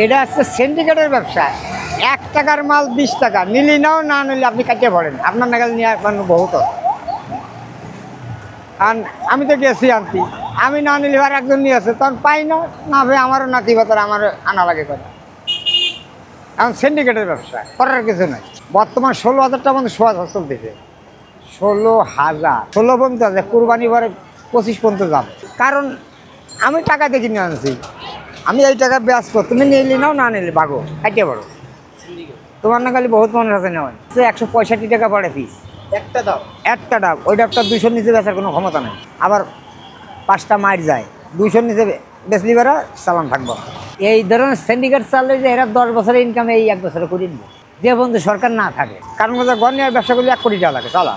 এটা হচ্ছে সিন্ডিকেটের ব্যবসা। 1 টাকার মাল 20 টাকা, নিলি নাও, না নিলে আপনি কাটিয়ে পড়েন, আপনার নাগাল নিয়ে বহুত। আর আমি তো গেছি আনতি, আমি না নিলে আর একজন নিয়ে আসে, তখন পাই না, না ভাই আমারও নাতি বাতার আমার আনা লাগে করে। এখন সিন্ডিকেটের ব্যবসা করার কিছু নাই। বর্তমান 16,000 টাকা মধ্যে 16,000 চলতেছে, 16,000 16 পর্যন্ত আছে, কুরবানি পরে 25 পর্যন্ত যাবে। কারণ আমি টাকা দিয়ে কিনে আনছি, আমি এই টাকা ব্যস্ত, তুমি নিলি নাও, না নিলে ভাগো, খাইতে পারো। তোমার না খালি বহুত মানুষ আছে নেওয়া, 165 টাকা পড়ে পিস একটা ডাব। ওই ডাবটা 200 নিচে বেচার কোনো ক্ষমতা নেই। আবার 5টা মাইর যায়, 200 নিচে বেচলি বেড়া চালান থাকবো। এই ধরনের সিন্ডিকেট চাললে যে এরা 10 বছরের ইনকাম এই 1 বছরে করে নিবে, যে বন্ধু সরকার না থাকে। কারণ গড় নিয়ে ব্যবসা করলে 1 কোটি টাকা লাগে চালা,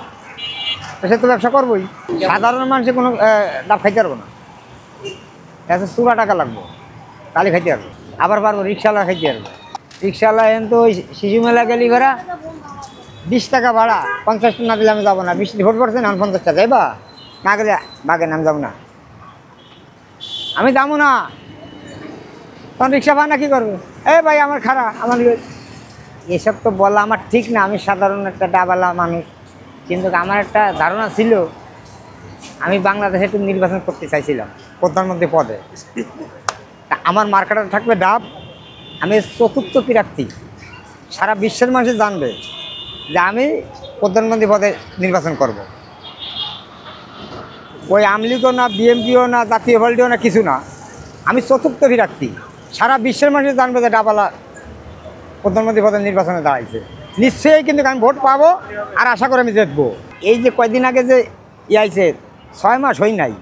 সে তো ব্যবসা করবোই। সাধারণ মানুষের কোনো ডাব খাইতে পারবো না, এত চূড়া টাকা লাগবো, তাহলে খাইতে পারবো। আবার পারবো রিক্সাওয়ালা খাইতে পারবো। রিক্সাওয়ালা এখন তো ওই শিশু মেলা গেলি ভাড়া 20 টাকা ভাড়া, 50 টাকা না দিলে আমি যাবো না। 20 ভোট পড়ছে না, 50 টাকা যাইবা না গেলে বাগেন, আমি যাবো না, আমি যাবো না। তখন রিক্সা ভাড়া কী করবো? ভাই আমার খারাপ, আমার এসব তো বলা আমার ঠিক না। আমি সাধারণ একটা ডাবালা মানুষ, কিন্তু আমার একটা ধারণা ছিল, আমি বাংলাদেশে একটু নির্বাচন করতে চাইছিলাম প্রধানমন্ত্রী পদে। আমার মার্কেটে থাকবে ডাব, আমি 4র্থ প্রার্থী, সারা বিশ্বের মানুষ জানবে যে আমি প্রধানমন্ত্রী পদে নির্বাচন করব। ওই আওয়ামী লীগও না, বিএনপিও না, জাতীয় পার্টিও না, কিছু না, আমি 4র্থ প্রার্থী। সারা বিশ্বের মানুষ জানবে যে ডাবালা প্রধানমন্ত্রী পদে নির্বাচনে দাঁড়াইছে। নিশ্চয়ই কিন্তু আমি ভোট পাবো, আর আশা করে আমি জিতবো। এই যে কয়দিন আগে যে আইছে, 6 মাস হই নাই,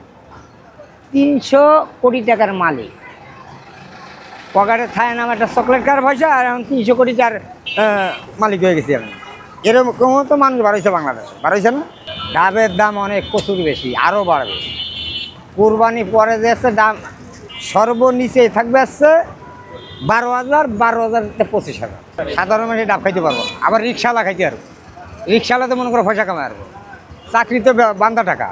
300 কোটি টাকার মালিক পকেটে থায় না, একটা চকলেট খাওয়ার পয়সা, আর এখন 300 কোটি টাকার মালিক হয়ে গেছি আমি। এরকম তো মানুষ বাড়াইছে, বাংলাদেশে বাড়াইছে না। ডাবের দাম অনেক প্রচুর বেশি, আরও বাড়বে। কুরবানি পরে যে আছে দাম সর্বনিচে থাকবে আসছে 12,000, 12,000 থেকে 25,000। সাধারণ মানুষ ডাব খাইতে পারবো না। আবার রিক্সাওয়ালা খাইতে পারবো, রিক্সাওয়ালাতে মনে করো পয়সা কামাই পারবো। চাকরি তো বান্ধা টাকা,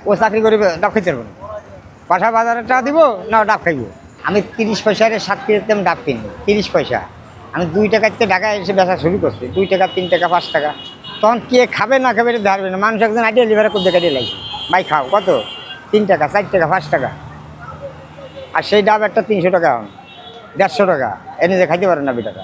ও চাকরি করে ডাব খাইতে পারবো না। বাসা বাজারের টাকা দিব না, ডাব খাইব। আমি 30 পয়সার 7 কেজিতে আমি ডাব কিনি, 30 পয়সা। আমি 2 টাকাতে ঢাকায় এসে বেচা শুরু করছি, 2 টাকা, 3 টাকা, 5 টাকা। তখন কে খাবে না খাবে এটা ধারবে না। মানুষ একজন আইডিয়া লিভারে করতে কাটিয়ে লাগছে, ভাই খাও কত, 3 টাকা, 4 টাকা, 5 টাকা। আর সেই ডাব একটা 300 টাকা, 150 টাকা, এনে যে খাইতে পারেন না 2 টাকা।